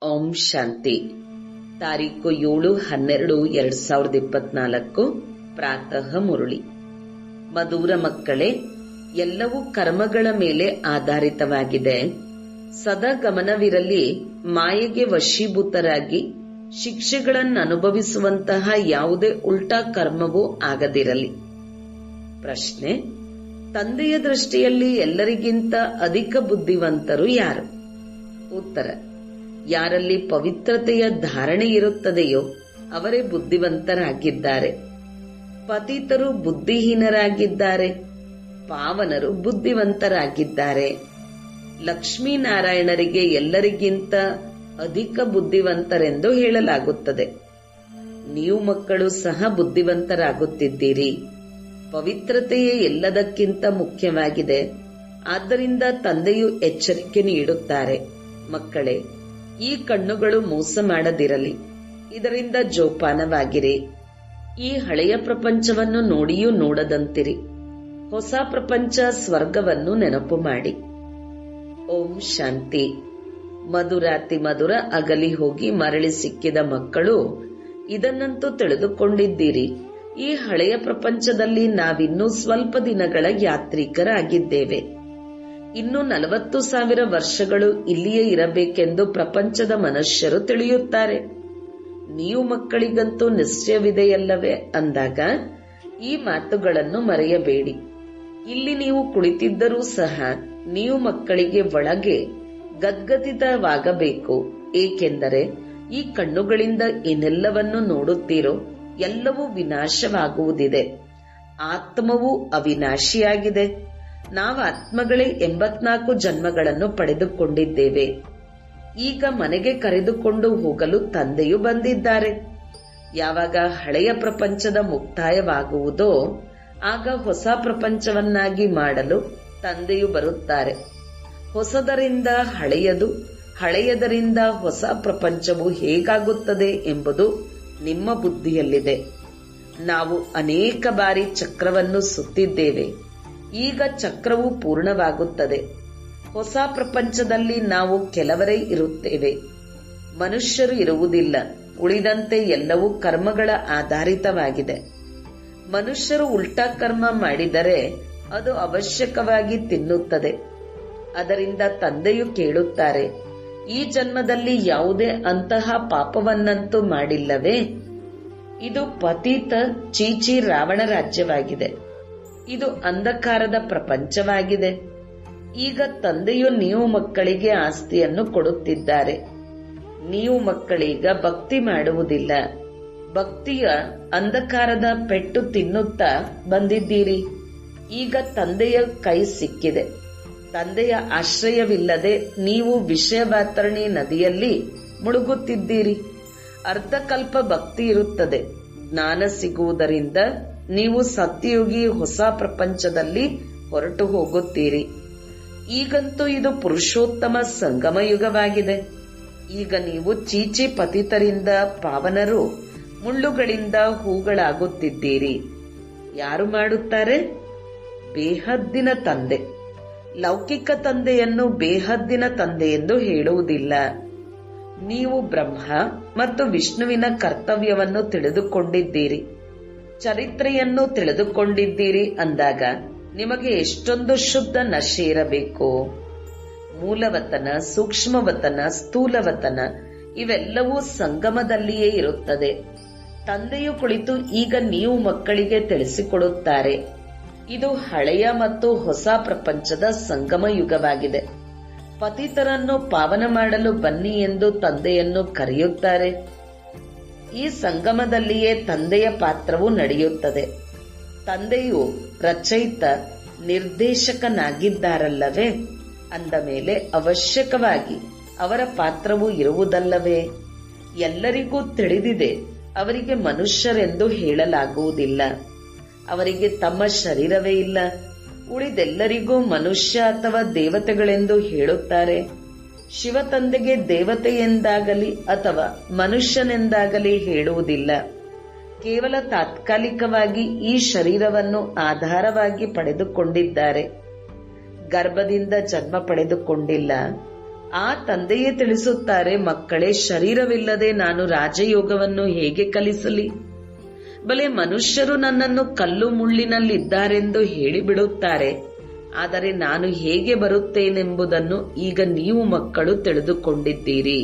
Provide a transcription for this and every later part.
ಓಂ ಶಾಂತಿ. ತಾರೀಕು 7/12/2024 ಪ್ರಾತಃ ಮುರುಳಿ. ಮಧುರ ಮಕ್ಕಳೇ, ಎಲ್ಲವೂ ಕರ್ಮಗಳ ಮೇಲೆ ಆಧಾರಿತವಾಗಿದೆ. ಸದಾ ಗಮನವಿರಲಿ, ಮಾಯೆಗೆ ವಶೀಭೂತರಾಗಿ ಶಿಕ್ಷೆಗಳನ್ನು ಅನುಭವಿಸುವಂತಹ ಯಾವುದೇ ಉಲ್ಟಾ ಕರ್ಮವೂ ಆಗದಿರಲಿ. ಪ್ರಶ್ನೆ: ತಂದೆಯ ದೃಷ್ಟಿಯಲ್ಲಿ ಎಲ್ಲರಿಗಿಂತ ಅಧಿಕ ಬುದ್ಧಿವಂತರು ಯಾರು? ಉತ್ತರ: ಯಾರಲ್ಲಿ ಪವಿತ್ರತೆಯ ಧಾರಣೆ ಇರುತ್ತದೆಯೋ ಅವರೇ ಬುದ್ಧಿವಂತರಾಗಿದ್ದಾರೆ. ಪತಿತರು ಬುದ್ಧಿಹೀನರಾಗಿದ್ದಾರೆ, ಪಾವನರು ಬುದ್ಧಿವಂತರಾಗಿದ್ದಾರೆ. ಲಕ್ಷ್ಮೀನಾರಾಯಣರಿಗೆ ಎಲ್ಲರಿಗಿಂತ ಅಧಿಕ ಬುದ್ಧಿವಂತರೆಂದು ಹೇಳಲಾಗುತ್ತದೆ. ನೀವು ಮಕ್ಕಳು ಸಹ ಬುದ್ಧಿವಂತರಾಗುತ್ತಿದ್ದೀರಿ. ಪವಿತ್ರತೆಯೇ ಎಲ್ಲದಕ್ಕಿಂತ ಮುಖ್ಯವಾಗಿದೆ. ಆದ್ದರಿಂದ ತಂದೆಯು ಎಚ್ಚರಿಕೆ ನೀಡುತ್ತಾರೆ, ಮಕ್ಕಳೇ, ಈ ಕಣ್ಣುಗಳು ಮೋಸ ಮಾಡದಿರಲಿ, ಇದರಿಂದ ಜೋಪಾನವಾಗಿರಿ. ಈ ಹಳೆಯ ಪ್ರಪಂಚವನ್ನು ನೋಡಿಯೂ ನೋಡದಂತಿರಿ. ಹೊಸ ಪ್ರಪಂಚ ಸ್ವರ್ಗವನ್ನು ನೆನಪು ಮಾಡಿ. ಓಂ ಶಾಂತಿ. ಮಧುರಾತಿ ಮಧುರ ಅಗಲಿ ಹೋಗಿ ಮರಳಿ ಸಿಕ್ಕಿದ ಮಕ್ಕಳು, ಇದನ್ನಂತೂ ತಿಳಿದುಕೊಂಡಿದ್ದೀರಿ, ಈ ಹಳೆಯ ಪ್ರಪಂಚದಲ್ಲಿ ನಾವಿನ್ನೂ ಸ್ವಲ್ಪ ದಿನಗಳ ಯಾತ್ರಿಕರಾಗಿದ್ದೇವೆ. ಇನ್ನು 40,000 ವರ್ಷಗಳು ಇಲ್ಲಿಯೇ ಇರಬೇಕೆಂದು ಪ್ರಪಂಚದ ಮನುಷ್ಯರು ತಿಳಿಯುತ್ತಾರೆ. ನೀವು ಮಕ್ಕಳಿಗಂತೂ ನಿಶ್ಚಯವಿದೆಯಲ್ಲವೇ ಅಂದಾಗ ಈ ಮಾತುಗಳನ್ನು ಮರೆಯಬೇಡಿ. ಇಲ್ಲಿ ನೀವು ಕುಳಿತಿದ್ದರೂ ಸಹ ನೀವು ಮಕ್ಕಳಿಗೆ ಒಳಗೆ ಗದ್ಗದಿತವಾಗಬೇಕು. ಏಕೆಂದರೆ ಈ ಕಣ್ಣುಗಳಿಂದ ಏನೆಲ್ಲವನ್ನು ನೋಡುತ್ತೀರೋ ಎಲ್ಲವೂ ವಿನಾಶವಾಗುವುದಿದೆ. ಆತ್ಮವು ಅವಿನಾಶಿಯಾಗಿದೆ. ನಾವು ಆತ್ಮಗಳೇ 84 ಜನ್ಮಗಳನ್ನು ಪಡೆದುಕೊಂಡಿದ್ದೇವೆ. ಈಗ ಮನೆಗೆ ಕರೆದುಕೊಂಡು ಹೋಗಲು ತಂದೆಯು ಬಂದಿದ್ದಾರೆ. ಯಾವಾಗ ಹಳೆಯ ಪ್ರಪಂಚದ ಮುಕ್ತಾಯವಾಗುವುದೋ ಆಗ ಹೊಸ ಪ್ರಪಂಚವನ್ನಾಗಿ ಮಾಡಲು ತಂದೆಯು ಬರುತ್ತಾರೆ. ಹೊಸದರಿಂದ ಹಳೆಯದು, ಹಳೆಯದರಿಂದ ಹೊಸ ಪ್ರಪಂಚವು ಹೇಗಾಗುತ್ತದೆ ಎಂಬುದು ನಿಮ್ಮ ಬುದ್ಧಿಯಲ್ಲಿದೆ. ನಾವು ಅನೇಕ ಬಾರಿ ಚಕ್ರವನ್ನು ಸುತ್ತಿದ್ದೇವೆ. ಈಗ ಚಕ್ರವು ಪೂರ್ಣವಾಗುತ್ತದೆ. ಹೊಸ ಪ್ರಪಂಚದಲ್ಲಿ ನಾವು ಕೆಲವರೇ ಇರುತ್ತೇವೆ. ಮನುಷ್ಯರು ಇರುವುದಿಲ್ಲ. ಉಳಿದಂತೆ ಎಲ್ಲವೂ ಕರ್ಮಗಳ ಆಧಾರಿತವಾಗಿದೆ. ಮನುಷ್ಯರು ಉಲ್ಟಾ ಕರ್ಮ ಮಾಡಿದರೆ ಅದು ಅವಶ್ಯಕವಾಗಿ ತಿನ್ನುತ್ತದೆ. ಅದರಿಂದ ತಂದೆಯು ಕೇಳುತ್ತಾರೆ, ಈ ಜನ್ಮದಲ್ಲಿ ಯಾವುದೇ ಅಂತಹ ಪಾಪವನ್ನಂತೂ ಮಾಡಿಲ್ಲವೇ? ಇದು ಪತಿತ ಚೀಚಿ ರಾವಣ ರಾಜ್ಯವಾಗಿದೆ. ಇದು ಅಂಧಕಾರದ ಪ್ರಪಂಚವಾಗಿದೆ. ಈಗ ತಂದೆಯು ನೀವು ಮಕ್ಕಳಿಗೆ ಆಸ್ತಿಯನ್ನು ಕೊಡುತ್ತಿದ್ದಾರೆ. ನೀವು ಮಕ್ಕಳೀಗ ಭಕ್ತಿ ಮಾಡುವುದಿಲ್ಲ. ಭಕ್ತಿಯ ಅಂಧಕಾರದ ಪೆಟ್ಟು ತಿನ್ನುತ್ತಾ ಬಂದಿದ್ದೀರಿ. ಈಗ ತಂದೆಯ ಕೈ ಸಿಕ್ಕಿದೆ. ತಂದೆಯ ಆಶ್ರಯವಿಲ್ಲದೆ ನೀವು ವಿಷಯವಾತರಣಿ ನದಿಯಲ್ಲಿ ಮುಳುಗುತ್ತಿದ್ದೀರಿ. ಅರ್ಧಕಲ್ಪ ಭಕ್ತಿ ಇರುತ್ತದೆ. ಜ್ಞಾನ ಸಿಗುವುದರಿಂದ ನೀವು ಸತ್ಯಯುಗಿ ಹೊಸ ಪ್ರಪಂಚದಲ್ಲಿ ಹೊರಟು ಹೋಗುತ್ತೀರಿ. ಈಗಂತೂ ಇದು ಪುರುಷೋತ್ತಮ ಸಂಗಮ ಯುಗವಾಗಿದೆ. ಈಗ ನೀವು ಚೀಚಿ ಪತಿತರಿಂದ ಪಾವನರು, ಮುಳ್ಳುಗಳಿಂದ ಹೂಗಳಾಗುತ್ತಿದ್ದೀರಿ. ಯಾರು ಮಾಡುತ್ತಾರೆ? ಬೇಹದ್ದಿನ ತಂದೆ. ಲೌಕಿಕ ತಂದೆಯನ್ನು ಬೇಹದ್ದಿನ ತಂದೆ ಎಂದು ಹೇಳುವುದಿಲ್ಲ. ನೀವು ಬ್ರಹ್ಮ ಮತ್ತು ವಿಷ್ಣುವಿನ ಕರ್ತವ್ಯವನ್ನು ತಿಳಿದುಕೊಂಡಿದ್ದೀರಿ, ಚರಿತ್ರೆಯನ್ನು ತಿಳಿದುಕೊಂಡಿದ್ದೀರಿ ಅಂದಾಗ ನಿಮಗೆ ಎಷ್ಟೊಂದು ಶುದ್ಧ ನಶೆ ಇರಬೇಕು. ಮೂಲವತನ, ಸೂಕ್ಷ್ಮವತನ, ಸ್ಥೂಲವತನ ಇವೆಲ್ಲವೂ ಸಂಗಮದಲ್ಲಿಯೇ ಇರುತ್ತದೆ. ತಂದೆಯು ಕುಳಿತು ಈಗ ನೀವು ಮಕ್ಕಳಿಗೆ ತಿಳಿಸಿಕೊಡುತ್ತಾರೆ, ಇದು ಹಳೆಯ ಮತ್ತು ಹೊಸ ಪ್ರಪಂಚದ ಸಂಗಮ ಯುಗವಾಗಿದೆ. ಪತಿತರನ್ನು ಪಾವನ ಮಾಡಲು ಬನ್ನಿ ಎಂದು ತಂದೆಯನ್ನು ಕರೆಯುತ್ತಾರೆ. ಈ ಸಂಗಮದಲ್ಲಿಯೇ ತಂದೆಯ ಪಾತ್ರವು ನಡೆಯುತ್ತದೆ. ತಂದೆಯು ರಚಯಿತ ನಿರ್ದೇಶಕನಾಗಿದ್ದಾರಲ್ಲವೇ? ಅಂದ ಮೇಲೆ ಅವಶ್ಯಕವಾಗಿ ಅವರ ಪಾತ್ರವು ಇರುವುದಲ್ಲವೇ? ಎಲ್ಲರಿಗೂ ತಿಳಿದಿದೆ, ಅವರಿಗೆ ಮನುಷ್ಯರೆಂದು ಹೇಳಲಾಗುವುದಿಲ್ಲ. ಅವರಿಗೆ ತಮ್ಮ ಶರೀರವೇ ಇಲ್ಲ. ಉಳಿದೆಲ್ಲರಿಗೂ ಮನುಷ್ಯ ಅಥವಾ ದೇವತೆಗಳೆಂದು ಹೇಳುತ್ತಾರೆ. ಶಿವ ತಂದೆಗೆ ದೇವತೆಯೆಂದಾಗಲಿ ಅಥವಾ ಮನುಷ್ಯನೆಂದಾಗಲಿ ಹೇಳುವುದಿಲ್ಲ. ಕೇವಲ ತಾತ್ಕಾಲಿಕವಾಗಿ ಈ ಶರೀರವನ್ನು ಆಧಾರವಾಗಿ ಪಡೆದುಕೊಂಡಿದ್ದಾರೆ. ಗರ್ಭದಿಂದ ಜನ್ಮ ಪಡೆದುಕೊಂಡಿಲ್ಲ. ಆ ತಂದೆಯೇ ತಿಳಿಸುತ್ತಾರೆ, ಮಕ್ಕಳೇ, ಶರೀರವಿಲ್ಲದೆ ನಾನು ರಾಜಯೋಗವನ್ನು ಹೇಗೆ ಕಲಿಸಲಿ? ಬಲೆ ಮನುಷ್ಯರು ನನ್ನನ್ನು ಕಲ್ಲು ಮುಳ್ಳಿನಲ್ಲಿದ್ದಾರೆಂದು ಹೇಳಿಬಿಡುತ್ತಾರೆ. ಆದರೆ ನಾನು ಹೇಗೆ ಬರುತ್ತೇನೆಂಬುದನ್ನು ಈಗ ನೀವು ಮಕ್ಕಳು ತಿಳಿದುಕೊಂಡಿದ್ದೀರಿ.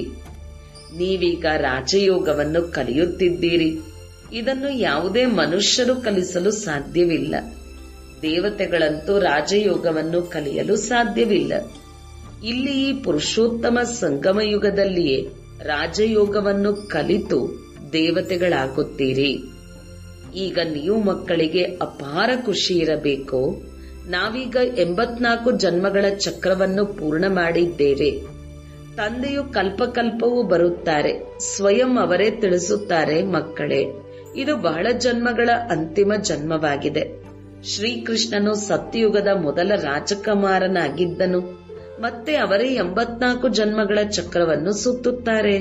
ನೀವೀಗ ರಾಜಯೋಗವನ್ನು ಕಲಿಯುತ್ತಿದ್ದೀರಿ. ಇದನ್ನು ಯಾವುದೇ ಮನುಷ್ಯರು ಕಲಿಸಲು ಸಾಧ್ಯವಿಲ್ಲ. ದೇವತೆಗಳಂತೂ ರಾಜಯೋಗವನ್ನು ಕಲಿಯಲು ಸಾಧ್ಯವಿಲ್ಲ. ಇಲ್ಲಿ ಈ ಪುರುಷೋತ್ತಮ ಸಂಗಮ ಯುಗದಲ್ಲಿಯೇ ರಾಜಯೋಗವನ್ನು ಕಲಿತು ದೇವತೆಗಳಾಗುತ್ತೀರಿ. ಈಗ ನೀವು ಮಕ್ಕಳಿಗೆ ಅಪಾರ ಖುಷಿ ಇರಬೇಕು. ನಾವೀಗ 84 ಜನ್ಮಗಳ ಚಕ್ರವನ್ನು ಪೂರ್ಣ ಮಾಡಿದ್ದೇವೆ. ತಂದೆಯು ಕಲ್ಪಕಲ್ಪವೂ ಬರುತ್ತಾರೆ. ಸ್ವಯಂ ಅವರೇ ತಿಳಿಸುತ್ತಾರೆ, ಮಕ್ಕಳೇ, ಇದು ಬಹಳ ಜನ್ಮಗಳ ಅಂತಿಮ ಜನ್ಮವಾಗಿದೆ. ಶ್ರೀಕೃಷ್ಣನು ಸತ್ಯಯುಗದ ಮೊದಲ ರಾಜಕುಮಾರನಾಗಿದ್ದನು. ಮತ್ತೆ ಅವರೇ 84 ಜನ್ಮಗಳ ಚಕ್ರವನ್ನು ಸುತ್ತುತ್ತಾರೆ.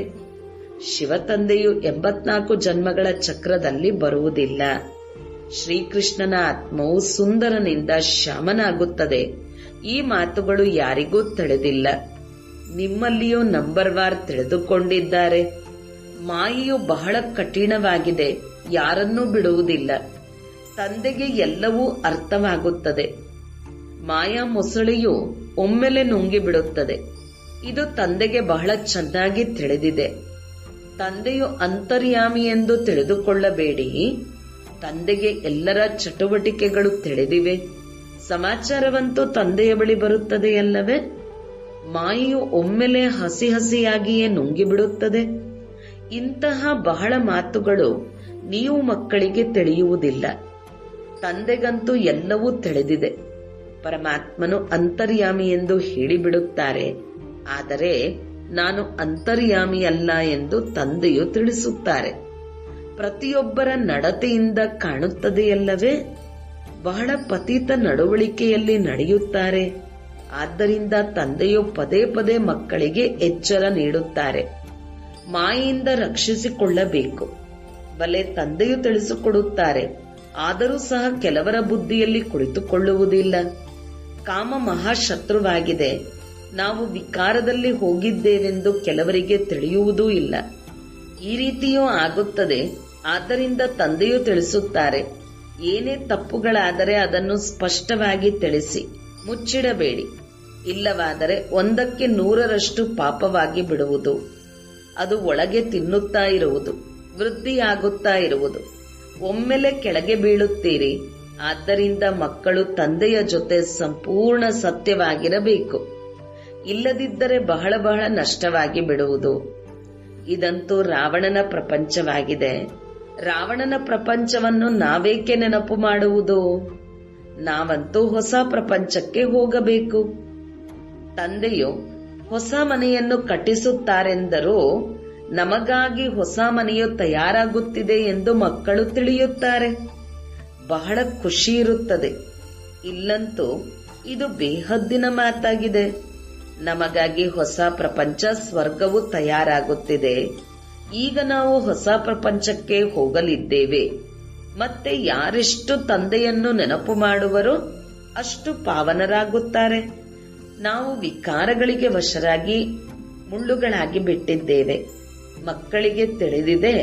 ಶಿವತಂದೆಯು 84 ಜನ್ಮಗಳ ಚಕ್ರದಲ್ಲಿ ಬರುವುದಿಲ್ಲ. ಶ್ರೀಕೃಷ್ಣನ ಆತ್ಮವು ಸುಂದರನಿಂದ ಶ್ಯಾಮನಾಗುತ್ತದೆ. ಈ ಮಾತುಗಳು ಯಾರಿಗೂ ತಿಳಿದಿಲ್ಲ. ನಿಮ್ಮಲ್ಲಿಯೂ ನಂಬರ್ ವಾರ್ ತಿಳಿದುಕೊಂಡಿದ್ದಾರೆ. ಮಾಯೆಯು ಬಹಳ ಕಠಿಣವಾಗಿದೆ, ಯಾರನ್ನೂ ಬಿಡುವುದಿಲ್ಲ. ತಂದೆಗೆ ಎಲ್ಲವೂ ಅರ್ಥವಾಗುತ್ತದೆ. ಮಾಯಾ ಮೊಸಳೆಯು ಒಮ್ಮೆಲೆ ನುಂಗಿಬಿಡುತ್ತದೆ. ಇದು ತಂದೆಗೆ ಬಹಳ ಚೆನ್ನಾಗಿ ತಿಳಿದಿದೆ. ತಂದೆಯು ಅಂತರ್ಯಾಮಿ ಎಂದು ತಿಳಿದುಕೊಳ್ಳಬೇಡಿ. ತಂದೆಗೆ ಎಲ್ಲರ ಚಟುವಟಿಕೆಗಳು ತಿಳಿದಿವೆ. ಸಮಾಚಾರವಂತೂ ತಂದೆಯ ಬಳಿ ಬರುತ್ತದೆಯಲ್ಲವೇ? ಮಾಯೆಯು ಒಮ್ಮೆಲೆ ಹಸಿ ಹಸಿಯಾಗಿಯೇ ನುಂಗಿಬಿಡುತ್ತದೆ. ಇಂತಹ ಬಹಳ ಮಾತುಗಳು ನೀವು ಮಕ್ಕಳಿಗೆ ತಿಳಿಯುವುದಿಲ್ಲ. ತಂದೆಗಂತೂ ಎಲ್ಲವೂ ತಿಳಿದಿದೆ. ಪರಮಾತ್ಮನು ಅಂತರ್ಯಾಮಿ ಎಂದು ಹೇಳಿಬಿಡುತ್ತಾರೆ. ಆದರೆ ನಾನು ಅಂತರ್ಯಾಮಿಯಲ್ಲ ಎಂದು ತಂದೆಯು ತಿಳಿಸುತ್ತಾರೆ. ಪ್ರತಿಯೊಬ್ಬರ ನಡತೆಯಿಂದ ಕಾಣುತ್ತದೆಯಲ್ಲವೇ? ಬಹಳ ಪತಿತ ನಡವಳಿಕೆಯಲ್ಲಿ ನಡೆಯುತ್ತಾರೆ. ಆದ್ದರಿಂದ ತಂದೆಯು ಪದೇ ಪದೇ ಮಕ್ಕಳಿಗೆ ಎಚ್ಚರ ನೀಡುತ್ತಾರೆ, ಮಾಯೆಯಿಂದ ರಕ್ಷಿಸಿಕೊಳ್ಳಬೇಕು. ಬಲೆ ತಂದೆಯು ತಿಳಿಸಿಕೊಡುತ್ತಾರೆ. ಆದರೂ ಸಹ ಕೆಲವರ ಬುದ್ಧಿಯಲ್ಲಿ ಕುಳಿತುಕೊಳ್ಳುವುದಿಲ್ಲ. ಕಾಮ ಮಹಾಶತ್ರುವಾಗಿದೆ. ನಾವು ವಿಕಾರದಲ್ಲಿ ಹೋಗಿದ್ದೇವೆಂದು ಕೆಲವರಿಗೆ ತಿಳಿಯುವುದೂ ಇಲ್ಲ. ಈ ರೀತಿಯೂ ಆಗುತ್ತದೆ. ಆದ್ದರಿಂದ ತಂದೆಯು ತಿಳಿಸುತ್ತಾರೆ, ಏನೇ ತಪ್ಪುಗಳಾದರೆ ಅದನ್ನು ಸ್ಪಷ್ಟವಾಗಿ ತಿಳಿಸಿ, ಮುಚ್ಚಿಡಬೇಡಿ. ಇಲ್ಲವಾದರೆ 1ಕ್ಕೆ 100ರಷ್ಟು ಪಾಪವಾಗಿ ಬಿಡುವುದು. ಅದು ಒಳಗೆ ತಿನ್ನುತ್ತಾ ಇರುವುದು, ವೃದ್ಧಿಯಾಗುತ್ತಾ ಇರುವುದು. ಒಮ್ಮೆಲೆ ಕೆಳಗೆ ಬೀಳುತ್ತೀರಿ. ಆದ್ದರಿಂದ ಮಕ್ಕಳು ತಂದೆಯ ಜೊತೆ ಸಂಪೂರ್ಣ ಸತ್ಯವಾಗಿರಬೇಕು. ಇಲ್ಲದಿದ್ದರೆ ಬಹಳ ಬಹಳ ನಷ್ಟವಾಗಿ ಬಿಡುವುದು. ಇದಂತೂ ರಾವಣನ ಪ್ರಪಂಚವಾಗಿದೆ. ರಾವಣನ ಪ್ರಪಂಚವನ್ನು ನಾವೇಕೆ ನೆನಪು ಮಾಡುವುದು? ನಾವಂತೂ ಹೊಸ ಪ್ರಪಂಚಕ್ಕೆ ಹೋಗಬೇಕು. ತಂದೆಯು ಹೊಸ ಮನೆಯನ್ನು ಕಟ್ಟಿಸುತ್ತಾರೆಂದರೂ ನಮಗಾಗಿ ಹೊಸ ಮನೆಯು ತಯಾರಾಗುತ್ತಿದೆ ಎಂದು ಮಕ್ಕಳು ತಿಳಿಯುತ್ತಾರೆ. ಬಹಳ ಖುಷಿ ಇರುತ್ತದೆ. ಇಲ್ಲಂತೂ ಇದು ಬೇಹದ್ದಿನ ಮಾತಾಗಿದೆ. ನಮಗಾಗಿ ಹೊಸ ಪ್ರಪಂಚ ಸ್ವರ್ಗವು ತಯಾರಾಗುತ್ತಿದೆ. ಈಗ ನಾವು ಹೊಸ ಪ್ರಪಂಚಕ್ಕೆ ಹೋಗಲಿದ್ದೇವೆ. ಮತ್ತೆ ಯಾರೆಷ್ಟು ತಂದೆಯನ್ನು ನೆನಪು ಮಾಡುವರೋ ಅಷ್ಟು ಪಾವನರಾಗುತ್ತಾರೆ. ನಾವು ವಿಕಾರಗಳಿಗೆ ವಶರಾಗಿ ಮುಳ್ಳುಗಳಾಗಿ ಬಿಟ್ಟಿದ್ದೇವೆ. ಮಕ್ಕಳಿಗೆ ತಿಳಿದಿದೆ,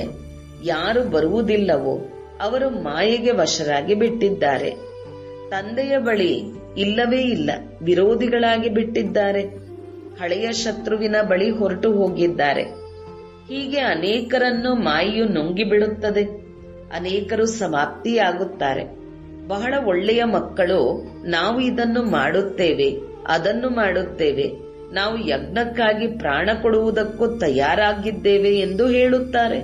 ಯಾರು ಬರುವುದಿಲ್ಲವೋ ಅವರು ಮಾಯೆಗೆ ವಶರಾಗಿ ಬಿಟ್ಟಿದ್ದಾರೆ. ತಂದೆಯ ಬಳಿ ಇಲ್ಲವೇ ಇಲ್ಲ, ವಿರೋಧಿಗಳಾಗಿ ಬಿಟ್ಟಿದ್ದಾರೆ. ಹಳೆಯ ಶತ್ರುವಿನ ಬಳಿ ಹೊರಟು ಹೋಗಿದ್ದಾರೆ. ಹೀಗೆ ಅನೇಕರನ್ನು ಮಾಯೆಯು ನುಂಗಿಬಿಡುತ್ತದೆ. ಅನೇಕರು ಸಮಾಪ್ತಿಯಾಗುತ್ತಾರೆ. ಬಹಳ ಒಳ್ಳೆಯ ಮಕ್ಕಳು ನಾವು ಇದನ್ನು ಮಾಡುತ್ತೇವೆ, ಅದನ್ನು ಮಾಡುತ್ತೇವೆ, ನಾವು ಯಜ್ಞಕ್ಕಾಗಿ ಪ್ರಾಣ ಕೊಡುವುದಕ್ಕೂ ತಯಾರಾಗಿದ್ದೇವೆ ಎಂದು ಹೇಳುತ್ತಾರೆ.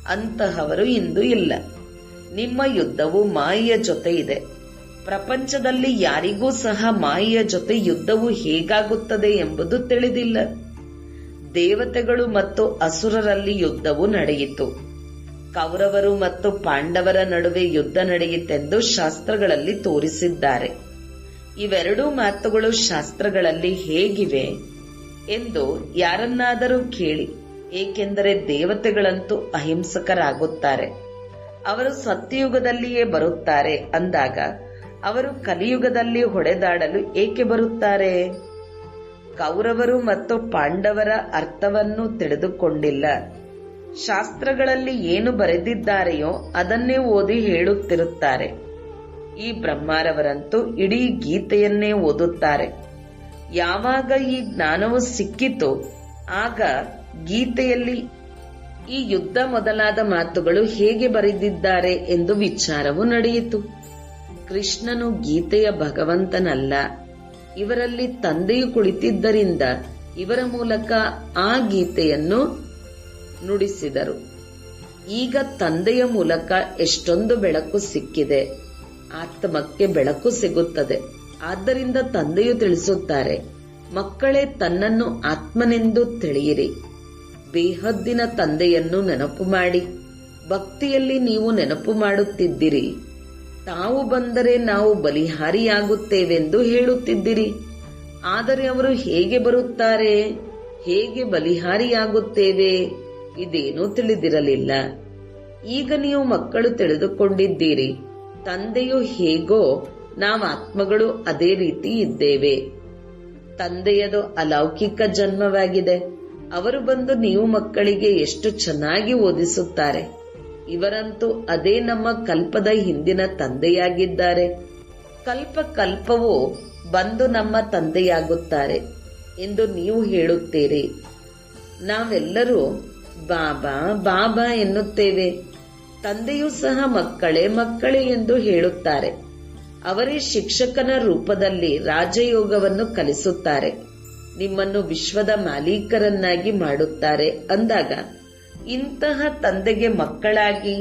ಅಂತಹವರು ಇಂದು ಇಲ್ಲ. ನಿಮ್ಮ ಯುದ್ಧವು ಮಾಯೆಯ ಜೊತೆ ಇದೆ. ಪ್ರಪಂಚದಲ್ಲಿ ಯಾರಿಗೂ ಸಹ ಮಾಯೆಯ ಜೊತೆ ಯುದ್ಧವು ಹೇಗಾಗುತ್ತದೆ ಎಂಬುದು ತಿಳಿದಿಲ್ಲ. ದೇವತೆಗಳು ಮತ್ತು ಅಸುರರಲ್ಲಿ ಯುದ್ಧವು ನಡೆಯಿತು. ಕೌರವರು ಮತ್ತು ಪಾಂಡವರ ನಡುವೆ ಯುದ್ಧ ನಡೆಯಿತೆಂದು ಶಾಸ್ತ್ರಗಳಲ್ಲಿ ತೋರಿಸಿದ್ದಾರೆ. ಇವೆರಡೂ ಮಾತುಗಳು ಶಾಸ್ತ್ರಗಳಲ್ಲಿ ಹೇಗಿವೆ ಎಂದು ಯಾರನ್ನಾದರೂ ಕೇಳಿ. ಏಕೆಂದರೆ ದೇವತೆಗಳಂತೂ ಅಹಿಂಸಕರಾಗುತ್ತಾರೆ. ಅವರು ಸತ್ಯಯುಗದಲ್ಲಿಯೇ ಬರುತ್ತಾರೆ ಅಂದಾಗ ಅವರು ಕಲಿಯುಗದಲ್ಲಿ ಹೊಡೆದಾಡಲು ಏಕೆ ಬರುತ್ತಾರೆ? ಕೌರವರು ಮತ್ತು ಪಾಂಡವರ ಅರ್ಥವನ್ನು ತಿಳಿದುಕೊಂಡಿಲ್ಲ. ಶಾಸ್ತ್ರಗಳಲ್ಲಿ ಏನು ಬರೆದಿದ್ದಾರೆಯೋ ಅದನ್ನೇ ಓದಿ ಹೇಳುತ್ತಿರುತ್ತಾರೆ. ಈ ಬ್ರಹ್ಮಾರವರಂತೂ ಇಡೀ ಗೀತೆಯನ್ನೇ ಓದುತ್ತಾರೆ. ಯಾವಾಗ ಈ ಜ್ಞಾನವು ಸಿಕ್ಕಿತೋ ಆಗ ಗೀತೆಯಲ್ಲಿ ಈ ಯುದ್ಧ ಮೊದಲಾದ ಮಾತುಗಳು ಹೇಗೆ ಬರೆದಿದ್ದಾರೆ ಎಂದು ವಿಚಾರವು ನಡೆಯಿತು. ಕೃಷ್ಣನು ಗೀತೆಯ ಭಗವಂತನಲ್ಲ. ಇವರಲ್ಲಿ ತಂದೆಯು ಕುಳಿತಿದ್ದರಿಂದ ಇವರ ಮೂಲಕ ಆ ಗೀತೆಯನ್ನು ನುಡಿಸಿದರು. ಈಗ ತಂದೆಯ ಮೂಲಕ ಎಷ್ಟೊಂದು ಬೆಳಕು ಸಿಕ್ಕಿದೆ. ಆತ್ಮಕ್ಕೆ ಬೆಳಕು ಸಿಗುತ್ತದೆ. ಆದ್ದರಿಂದ ತಂದೆಯು ತಿಳಿಸುತ್ತಾರೆ, ಮಕ್ಕಳೇ ತನ್ನನ್ನು ಆತ್ಮನೆಂದು ತಿಳಿಯಿರಿ. ಬೇಹದ್ದಿನ ತಂದೆಯನ್ನು ನೆನಪು ಮಾಡಿ. ಭಕ್ತಿಯಲ್ಲಿ ನೀವು ನೆನಪು ಮಾಡುತ್ತಿದ್ದಿರಿ. ತಾವು ಬಂದರೆ ನಾವು ಬಲಿಹಾರಿಯಾಗುತ್ತೇವೆಂದು ಹೇಳುತ್ತಿದ್ದಿರಿ. ಆದರೆ ಅವರು ಹೇಗೆ ಬರುತ್ತಾರೆ, ಹೇಗೆ ಬಲಿಹಾರಿಯಾಗುತ್ತೇವೆ ಇದೇನೂ ತಿಳಿದಿರಲಿಲ್ಲ. ಈಗ ನೀವು ಮಕ್ಕಳು ತಿಳಿದುಕೊಂಡಿದ್ದೀರಿ. ತಂದೆಯು ಹೇಗೋ ನಾವು ಆತ್ಮಗಳು ಅದೇ ರೀತಿ ಇದ್ದೇವೆ. ತಂದೆಯದು ಅಲೌಕಿಕ ಜನ್ಮವಾಗಿದೆ. ಅವರು ಬಂದು ನೀವು ಮಕ್ಕಳಿಗೆ ಎಷ್ಟು ಚೆನ್ನಾಗಿ ಓದಿಸುತ್ತಾರೆ. ಇವರಂತೂ ಅದೇ ನಮ್ಮ ಕಲ್ಪದ ಹಿಂದಿನ ತಂದೆಯಾಗಿದ್ದಾರೆ. ಕಲ್ಪ ಕಲ್ಪವೂ ಬಂದು ನಮ್ಮ ತಂದೆಯಾಗುತ್ತಾರೆ ಎಂದು ನೀವು ಹೇಳುತ್ತೀರಿ. ನಾವೆಲ್ಲರೂ ಬಾಬಾ ಬಾಬಾ ಎನ್ನುತ್ತೇವೆ. ತಂದೆಯೂ ಸಹ ಮಕ್ಕಳೇ ಮಕ್ಕಳೇ ಎಂದು ಹೇಳುತ್ತಾರೆ. ಅವರೇ ಶಿಕ್ಷಕನ ರೂಪದಲ್ಲಿ ರಾಜಯೋಗವನ್ನು ಕಲಿಸುತ್ತಾರೆ. ನಿಮ್ಮನ್ನು ವಿಶ್ವದ ಮಾಲೀಕರನ್ನಾಗಿ ಮಾಡುತ್ತಾರೆ ಅಂದಾಗ ಇಂತಹ ತಂದೆಗೆ ಮಕ್ಕಳಾಗಿ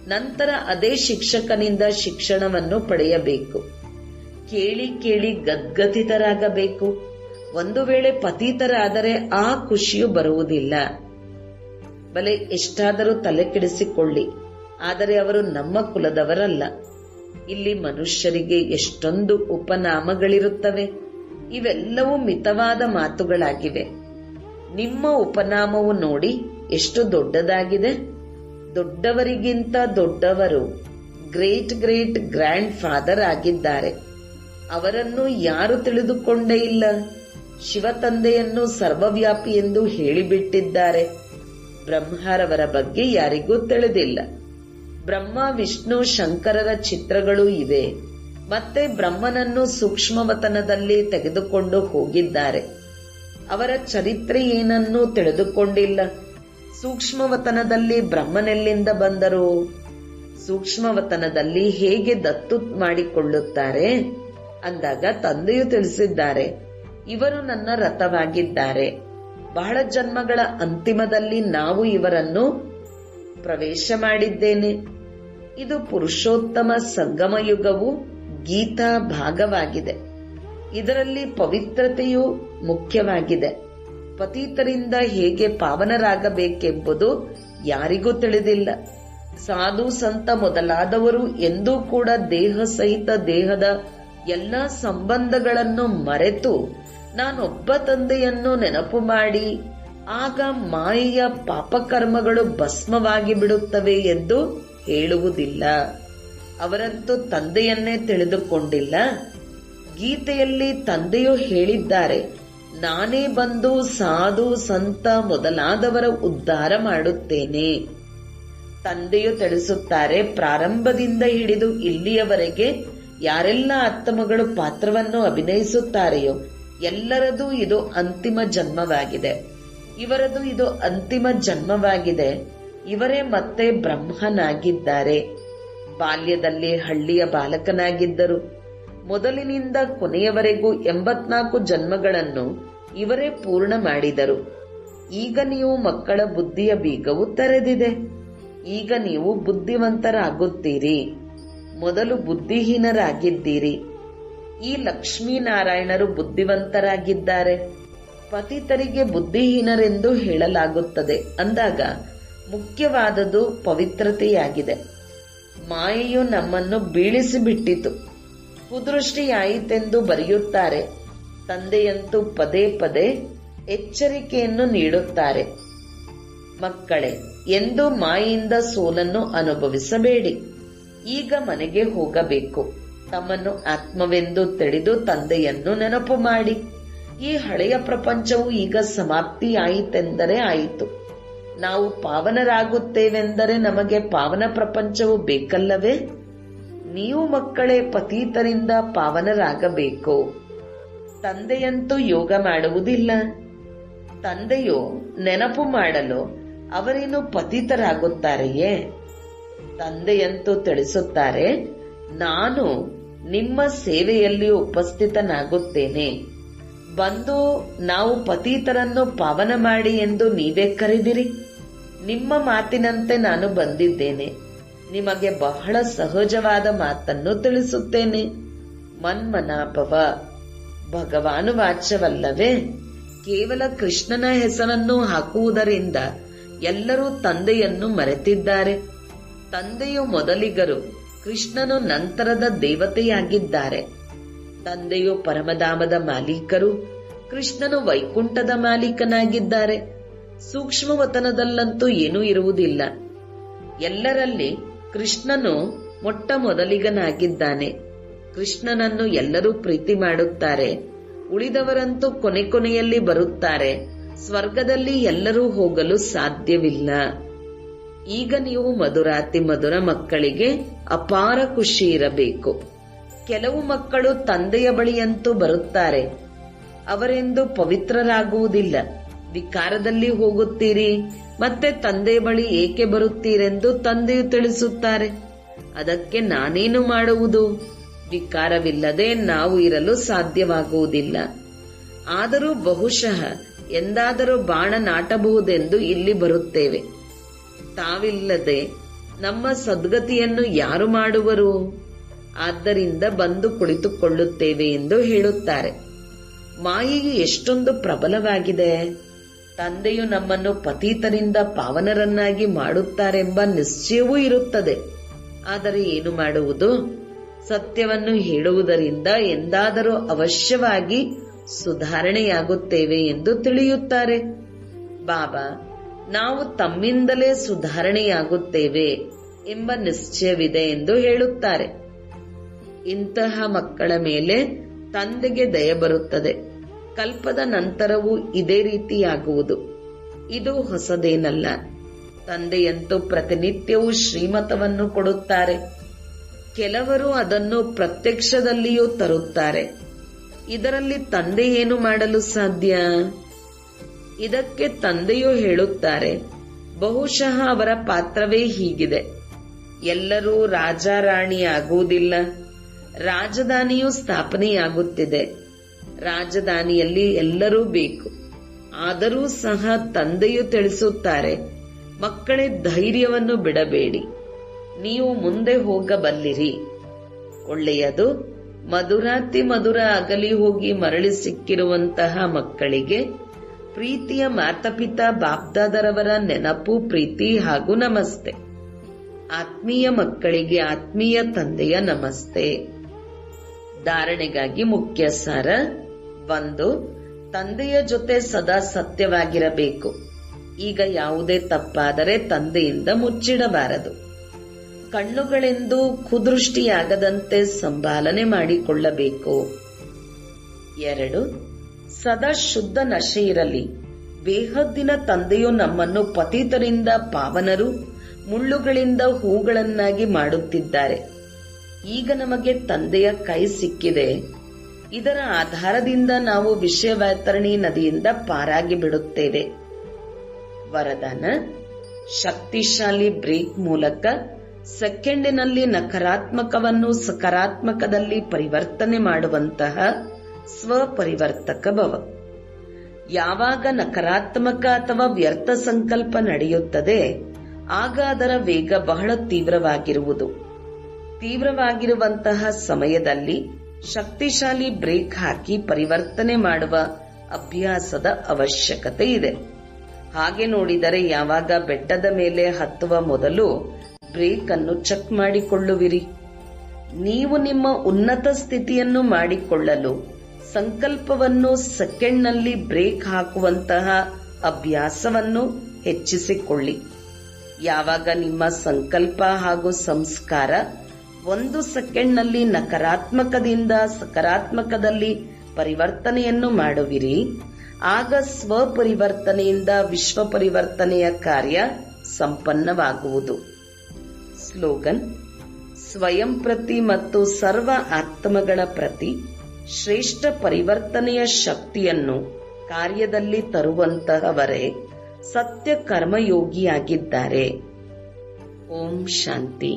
ನಂತರ ಅದೇ ಶಿಕ್ಷಕನಿಂದ ಶಿಕ್ಷಣವನ್ನು ಪಡೆಯಬೇಕು. ಕೇಳಿ ಕೇಳಿ ಗದ್ಗದಿತರಾಗಬೇಕು. ಒಂದು ವೇಳೆ ಪತೀತರಾದರೆ ಆ ಖುಷಿಯು ಬರುವುದಿಲ್ಲ. ಬಲೆ ಎಷ್ಟಾದರೂ ತಲೆ ಕೆಡಿಸಿಕೊಳ್ಳಿ, ಆದರೆ ಅವರು ನಮ್ಮ ಕುಲದವರಲ್ಲ. ಇಲ್ಲಿ ಮನುಷ್ಯರಿಗೆ ಎಷ್ಟೊಂದು ಉಪನಾಮಗಳಿರುತ್ತವೆ. ಇವೆಲ್ಲವೂ ಮಿತವಾದ ಮಾತುಗಳಾಗಿವೆ. ನಿಮ್ಮ ಉಪನಾಮವು ನೋಡಿ ಎಷ್ಟು ದೊಡ್ಡದಾಗಿದೆ. ದೊಡ್ಡವರಿಗಿಂತ ದೊಡ್ಡವರು ಗ್ರೇಟ್ ಗ್ರೇಟ್ ಗ್ರ್ಯಾಂಡ್ ಫಾದರ್ ಆಗಿದ್ದಾರೆ. ಅವರನ್ನು ಯಾರು ತಿಳಿದುಕೊಂಡೇ ಇಲ್ಲ. ಶಿವತಂದೆಯನ್ನು ಸರ್ವವ್ಯಾಪಿ ಎಂದು ಹೇಳಿಬಿಟ್ಟಿದ್ದಾರೆ. ಬ್ರಹ್ಮರವರ ಬಗ್ಗೆ ಯಾರಿಗೂ ತಿಳಿದಿಲ್ಲ. ಬ್ರಹ್ಮ ವಿಷ್ಣು ಶಂಕರರ ಚಿತ್ರಗಳು ಇವೆ. ಮತ್ತೆ ಬ್ರಹ್ಮನನ್ನು ಸೂಕ್ಷ್ಮವತನದಲ್ಲಿ ತೆಗೆದುಕೊಂಡು ಹೋಗಿದ್ದಾರೆ. ಅವರ ಚರಿತ್ರೆ ಏನನ್ನೂ ತಿಳಿದುಕೊಂಡಿಲ್ಲ. ಸೂಕ್ಷ್ಮವತನದಲ್ಲಿ ಬ್ರಹ್ಮನೆಲ್ಲಿಂದ ಬಂದರು? ಸೂಕ್ಷ್ಮವತನದಲ್ಲಿ ಹೇಗೆ ದತ್ತು ಮಾಡಿಕೊಳ್ಳುತ್ತಾರೆ ಅಂದಾಗ ತಂದೆಯು ತಿಳಿಸಿದ್ದಾರೆ, ಇವರು ನನ್ನ ರಥವಾಗಿದ್ದಾರೆ. ಬಹಳ ಜನ್ಮಗಳ ಅಂತಿಮದಲ್ಲಿ ನಾವು ಇವರನ್ನು ಪ್ರವೇಶ ಮಾಡಿದ್ದೇನೆ. ಇದು ಪುರುಷೋತ್ತಮ ಸಂಗಮ ಯುಗವು ಗೀತಾ ಭಾಗವಾಗಿದೆ. ಇದರಲ್ಲಿ ಪವಿತ್ರತೆಯು ಮುಖ್ಯವಾಗಿದೆ. ಪತಿತರಿಂದ ಹೇಗೆ ಪಾವನರಾಗಬೇಕೆಂಬುದು ಯಾರಿಗೂ ತಿಳಿದಿಲ್ಲ. ಸಾಧು ಸಂತ ಮೊದಲಾದವರು ಎಂದೂ ಕೂಡ ದೇಹ ಸಹಿತ ದೇಹದ ಎಲ್ಲ ಸಂಬಂಧಗಳನ್ನು ಮರೆತು ನಾನೊಬ್ಬ ತಂದೆಯನ್ನು ನೆನಪು ಮಾಡಿ ಆಗ ಮಾಯೆಯ ಪಾಪಕರ್ಮಗಳು ಭಸ್ಮವಾಗಿ ಬಿಡುತ್ತವೆ ಎಂದು ಹೇಳುವುದಿಲ್ಲ. ಅವರಂತೂ ತಂದೆಯನ್ನೇ ತಿಳಿದುಕೊಂಡಿಲ್ಲ. ಗೀತೆಯಲ್ಲಿ ತಂದೆಯು ಹೇಳಿದ್ದಾರೆ, ನಾನೇ ಬಂದು ಸಾಧು ಸಂತ ಮೊದಲಾದವರ ಉದ್ಧಾರ ಮಾಡುತ್ತೇನೆ. ತಂದೆಯು ತಿಳಿಸುತ್ತಾರೆ, ಪ್ರಾರಂಭದಿಂದ ಹಿಡಿದು ಇಲ್ಲಿಯವರೆಗೆ ಯಾರೆಲ್ಲ ಆತ್ಮಗಳು ಪಾತ್ರವನ್ನು ಅಭಿನಯಿಸುತ್ತಾರೆಯೋ ಎಲ್ಲರದು ಇದು ಅಂತಿಮ ಜನ್ಮವಾಗಿದೆ. ಇವರದು ಇದು ಅಂತಿಮ ಜನ್ಮವಾಗಿದೆ. ಇವರೇ ಮತ್ತೆ ಬ್ರಹ್ಮನಾಗಿದ್ದಾರೆ. ಬಾಲ್ಯದಲ್ಲಿ ಹಳ್ಳಿಯ ಬಾಲಕನಾಗಿದ್ದರು. ಮೊದಲಿನಿಂದ ಕೊನೆಯವರೆಗೂ 84 ಜನ್ಮಗಳನ್ನು ಇವರೇ ಪೂರ್ಣ ಮಾಡಿದರು. ಈಗ ನೀವು ಮಕ್ಕಳ ಬುದ್ಧಿಯ ಬೀಗವು ತೆರೆದಿದೆ. ಈಗ ನೀವು ಬುದ್ಧಿವಂತರಾಗುತ್ತೀರಿ. ಮೊದಲು ಬುದ್ಧಿಹೀನರಾಗಿದ್ದೀರಿ. ಈ ಲಕ್ಷ್ಮೀನಾರಾಯಣರು ಬುದ್ಧಿವಂತರಾಗಿದ್ದಾರೆ. ಪತಿತರಿಗೆ ಬುದ್ಧಿಹೀನರೆಂದು ಹೇಳಲಾಗುತ್ತದೆ ಅಂದಾಗ ಮುಖ್ಯವಾದದ್ದು ಪವಿತ್ರತೆಯಾಗಿದೆ. ಮಾಯೆಯು ನಮ್ಮನ್ನು ಬೀಳಿಸಿಬಿಟ್ಟಿತು. ಕುದೃಷ್ಟಿಯಾಯಿತೆಂದು ಬರೆಯುತ್ತಾರೆ. ತಂದೆಯಂತೂ ಪದೇ ಪದೇ ಎಚ್ಚರಿಕೆಯನ್ನು ನೀಡುತ್ತಾರೆ, ಮಕ್ಕಳೇ ಎಂದು ಮಾಯೆಯಿಂದ ಸೋಲನ್ನು ಅನುಭವಿಸಬೇಡಿ. ಈಗ ಮನೆಗೆ ಹೋಗಬೇಕು. ತಮ್ಮನ್ನು ಆತ್ಮವೆಂದು ತಿಳಿದು ತಂದೆಯನ್ನು ನೆನಪು ಮಾಡಿ. ಈ ಹಳೆಯ ಪ್ರಪಂಚವು ಈಗ ಸಮಾಪ್ತಿಯಾಯಿತೆಂದರೆ ಆಯಿತು. ನಾವು ಪಾವನರಾಗುತ್ತೇವೆಂದರೆ ನಮಗೆ ಪಾವನ ಪ್ರಪಂಚವು ಬೇಕಲ್ಲವೇ? ನೀವು ಮಕ್ಕಳೇ ಪತೀತರಿಂದ ಪಾವನರಾಗಬೇಕು. ತಂದೆಯಂತೂ ಯೋಗ ಮಾಡುವುದಿಲ್ಲ. ತಂದೆಯು ನೆನಪು ಮಾಡಲು ಅವರೇನು ಪತಿತರಾಗುತ್ತಾರೆಯೇ? ತಂದೆಯಂತೂ ತಿಳಿಸುತ್ತಾರೆ, ನಾನು ನಿಮ್ಮ ಸೇವೆಯಲ್ಲಿ ಉಪಸ್ಥಿತನಾಗುತ್ತೇನೆ. ಬಂದು ನಾವು ಪತೀತರನ್ನು ಪಾವನ ಮಾಡಿ ಎಂದು ನೀವೇ ಕರೆದಿರಿ. ನಿಮ್ಮ ಮಾತಿನಂತೆ ನಾನು ಬಂದಿದ್ದೇನೆ. ನಿಮಗೆ ಬಹಳ ಸಹಜವಾದ ಮಾತನ್ನು ತಿಳಿಸುತ್ತೇನೆ. ಮನ್ಮನಾಭವ ಭಗವಾನು ವಾಚ್ಯವಲ್ಲವೇ? ಕೇವಲ ಕೃಷ್ಣನ ಹೆಸರನ್ನು ಹಾಕುವುದರಿಂದ ಎಲ್ಲರೂ ತಂದೆಯನ್ನು ಮರೆತಿದ್ದಾರೆ. ತಂದೆಯು ಮೊದಲಿಗರು, ಕೃಷ್ಣನು ನಂತರದ ದೇವತೆಯಾಗಿದ್ದಾರೆ. ತಂದೆಯು ಪರಮಧಾಮದ ಮಾಲೀಕರು, ಕೃಷ್ಣನು ವೈಕುಂಠದ ಮಾಲೀಕನಾಗಿದ್ದಾರೆ. ಸೂಕ್ಷ್ಮವತನದಲ್ಲಂತೂ ಏನೂ ಇರುವುದಿಲ್ಲ. ಎಲ್ಲರಲ್ಲಿ ಕೃಷ್ಣನು ಮೊಟ್ಟ ಮೊದಲಿಗನಾಗಿದ್ದಾನೆ. ಕೃಷ್ಣನನ್ನು ಎಲ್ಲರೂ ಪ್ರೀತಿ ಮಾಡುತ್ತಾರೆ. ಉಳಿದವರಂತೂ ಕೊನೆಯಲ್ಲಿ ಬರುತ್ತಾರೆ. ಸ್ವರ್ಗದಲ್ಲಿ ಎಲ್ಲರೂ ಹೋಗಲು ಸಾಧ್ಯವಿಲ್ಲ. ಈಗ ನೀವು ಮಧುರಾತಿ ಮಧುರ ಮಕ್ಕಳಿಗೆ ಅಪಾರ ಖುಷಿ ಇರಬೇಕು. ಕೆಲವು ಮಕ್ಕಳು ತಂದೆಯ ಬಳಿಯಂತೂ ಬರುತ್ತಾರೆ. ಅವರೆಂದು ಪವಿತ್ರರಾಗುವುದಿಲ್ಲ. ವಿಕಾರದಲ್ಲಿ ಹೋಗುತ್ತೀರಿ, ಮತ್ತೆ ತಂದೆಯ ಬಳಿ ಏಕೆ ಬರುತ್ತೀರೆಂದು ತಂದೆಯು ತಿಳಿಸುತ್ತಾರೆ. ಅದಕ್ಕೆ ನಾನೇನು ಮಾಡುವುದು? ವಿಕಾರವಿಲ್ಲದೆ ನಾವು ಇರಲು ಸಾಧ್ಯವಾಗುವುದಿಲ್ಲ. ಆದರೂ ಬಹುಶಃ ಎಂದಾದರೂ ಬಾಣ ನಾಟಬಹುದೆಂದು ಇಲ್ಲಿ ಬರುತ್ತೇವೆ. ತಾವಿಲ್ಲದೆ ನಮ್ಮ ಸದ್ಗತಿಯನ್ನು ಯಾರು ಮಾಡುವರು? ಆದ್ದರಿಂದ ಬಂದು ಕುಳಿತುಕೊಳ್ಳುತ್ತೇವೆ ಎಂದು ಹೇಳುತ್ತಾರೆ. ಮಾಯೆಯು ಎಷ್ಟೊಂದು ಪ್ರಬಲವಾಗಿದೆ. ತಂದೆಯು ನಮ್ಮನ್ನು ಪತೀತರಿಂದ ಪಾವನರನ್ನಾಗಿ ಮಾಡುತ್ತಾರೆಂಬ ನಿಶ್ಚಯವೂ ಇರುತ್ತದೆ. ಆದರೆ ಏನು ಮಾಡುವುದು? ಸತ್ಯವನ್ನು ಹೇಳುವುದರಿಂದ ಎಂದಾದರೂ ಅವಶ್ಯವಾಗಿ ಸುಧಾರಣೆಯಾಗುತ್ತೇವೆ ಎಂದು ತಿಳಿಯುತ್ತಾರೆ. ಬಾಬಾ, ನಾವು ತಮ್ಮಿಂದಲೇ ಸುಧಾರಣೆಯಾಗುತ್ತೇವೆ ಎಂಬ ನಿಶ್ಚಯವಿದೆ ಎಂದು ಹೇಳುತ್ತಾರೆ. ಇಂತಹ ಮಕ್ಕಳ ಮೇಲೆ ತಂದೆಗೆ ದಯ ಬರುತ್ತದೆ. ಕಲ್ಪದ ನಂತರವೂ ಇದೇ ರೀತಿಯಾಗುವುದು. ಇದು ಹೊಸದೇನಲ್ಲ. ತಂದೆಯಂತೂ ಪ್ರತಿನಿತ್ಯವೂ ಶ್ರೀಮತವನ್ನು ಕೊಡುತ್ತಾರೆ. ಕೆಲವರು ಅದನ್ನು ಪ್ರತ್ಯಕ್ಷದಲ್ಲಿಯೂ ತರುತ್ತಾರೆ. ಇದರಲ್ಲಿ ತಂದೆ ಏನು ಮಾಡಲು ಸಾಧ್ಯ? ಇದಕ್ಕೆ ತಂದೆಯೂ ಹೇಳುತ್ತಾರೆ, ಬಹುಶಃ ಅವರ ಪಾತ್ರವೇ ಹೀಗಿದೆ. ಎಲ್ಲರೂ ರಾಜಾರಾಣಿ ಆಗುವುದಿಲ್ಲ. ರಾಜಧಾನಿಯು ಸ್ಥಾಪನೆಯಾಗುತ್ತಿದೆ. ರಾಜಧಾನಿಯಲ್ಲಿ ಎಲ್ಲರೂ ಬೇಕು. ಆದರೂ ಸಹ ತಂದೆಯು ತಿಳಿಸುತ್ತಾರೆ, ಮಕ್ಕಳೇ, ಧೈರ್ಯವನ್ನು ಬಿಡಬೇಡಿ. ನೀವು ಮುಂದೆ ಹೋಗಬಲ್ಲಿರಿ. ಒಳ್ಳೆಯದು. ಮಧುರಾತಿ ಮಧುರ ಅಗಲಿ ಹೋಗಿ ಮರಳಿ ಸಿಕ್ಕಿರುವಂತಹ ಮಕ್ಕಳಿಗೆ ಪ್ರೀತಿಯ ಮಾತಾಪಿತಾ ಬಾಪ್ದಾದರವರ ನೆನಪು, ಪ್ರೀತಿ ಹಾಗೂ ನಮಸ್ತೆ. ಆತ್ಮೀಯ ಮಕ್ಕಳಿಗೆ ಆತ್ಮೀಯ ತಂದೆಯ ನಮಸ್ತೆ. ಧಾರಣೆಗಾಗಿ ಮುಖ್ಯ ಸಾರ. 1. ತಂದೆಯ ಜೊತೆ ಸದಾ ಸತ್ಯವಾಗಿರಬೇಕು. ಈಗ ಯಾವುದೇ ತಪ್ಪಾದರೆ ತಂದೆಯಿಂದ ಮುಚ್ಚಿಡಬಾರದು. ಕಣ್ಣುಗಳೆಂದು ಕುದೃಷ್ಟಿಯಾಗದಂತೆ ಸಂಭಾಲನೆ ಮಾಡಿಕೊಳ್ಳಬೇಕು. 2. ಸದಾ ಶುದ್ಧ ನಶೆ ಇರಲಿ. ಬೇಹದ್ದಿನ ತಂದೆಯು ನಮ್ಮನ್ನು ಪತಿತರಿಂದ ಪಾವನರು, ಮುಳ್ಳುಗಳಿಂದ ಹೂಗಳನ್ನಾಗಿ ಮಾಡುತ್ತಿದ್ದಾರೆ. ಈಗ ನಮಗೆ ತಂದೆಯ ಕೈ ಸಿಕ್ಕಿದೆ. ಇದರ ಆಧಾರದಿಂದ ನಾವು ವಿಷಯವೈತರಣಿ ನದಿಯಿಂದ ಪಾರಾಗಿ ಬಿಡುತ್ತೇವೆ. ವರದಾನ: ಶಕ್ತಿಶಾಲಿ ಬ್ರೇಕ್ ಮೂಲಕ ಸೆಕೆಂಡಿನಲ್ಲಿ ನಕಾರಾತ್ಮಕವನ್ನು ಸಕಾರಾತ್ಮಕದಲ್ಲಿ ಪರಿವರ್ತನೆ ಮಾಡುವಂತಹ ಸ್ವಪರಿವರ್ತಕ ಭವ. ಯಾವಾಗ ನಕಾರಾತ್ಮಕ ಅಥವಾ ವ್ಯರ್ಥ ಸಂಕಲ್ಪ ನಡೆಯುತ್ತದೆ, ಆಗ ಅದರ ವೇಗ ಬಹಳ ತೀವ್ರವಾಗಿರುವುದು. ತೀವ್ರವಾಗಿರುವಂತಹ ಸಮಯದಲ್ಲಿ ಶಕ್ತಿಶಾಲಿ ಬ್ರೇಕ್ ಹಾಕಿ ಪರಿವರ್ತನೆ ಮಾಡುವ ಅಭ್ಯಾಸದ ಅವಶ್ಯಕತೆ ಇದೆ. ಹಾಗೆ ನೋಡಿದರೆ ಯಾವಾಗ ಬೆಟ್ಟದ ಮೇಲೆ ಹತ್ತುವ ಮೊದಲು ಬ್ರೇಕ್ ಅನ್ನು ಚೆಕ್ ಮಾಡಿಕೊಳ್ಳುವಿರಿ. ನೀವು ನಿಮ್ಮ ಉನ್ನತ ಸ್ಥಿತಿಯನ್ನು ಮಾಡಿಕೊಳ್ಳಲು ಸಂಕಲ್ಪವನ್ನು ಸೆಕೆಂಡ್ನಲ್ಲಿ ಬ್ರೇಕ್ ಹಾಕುವಂತಹ ಅಭ್ಯಾಸವನ್ನು ಹೆಚ್ಚಿಸಿಕೊಳ್ಳಿ. ಯಾವಾಗ ನಿಮ್ಮ ಸಂಕಲ್ಪ ಹಾಗೂ ಸಂಸ್ಕಾರ 1 ಸೆಕೆಂಡ್ನಲ್ಲಿ ನಕಾರಾತ್ಮಕದಿಂದ ಸಕಾರಾತ್ಮಕದಲ್ಲಿ ಪರಿವರ್ತನೆಯನ್ನು ಮಾಡುವಿರಿ. ಆಗ ಸ್ವಪರಿವರ್ತನೆಯಿಂದ ವಿಶ್ವ ಪರಿವರ್ತನೆಯ ಕಾರ್ಯ ಸಂಪನ್ನವಾಗುವುದು. ಸ್ಲೋಗನ್: ಸ್ವಯಂ ಪ್ರತಿ ಮತ್ತು ಸರ್ವ ಆತ್ಮಗಳ ಪ್ರತಿ ಶ್ರೇಷ್ಠ ಪರಿವರ್ತನೆಯ ಶಕ್ತಿಯನ್ನು ಕಾರ್ಯದಲ್ಲಿ ತರುವಂತಹವರೇ ಸತ್ಯ ಕರ್ಮಯೋಗಿಯಾಗಿದ್ದಾರೆ. ಓಂ ಶಾಂತಿ.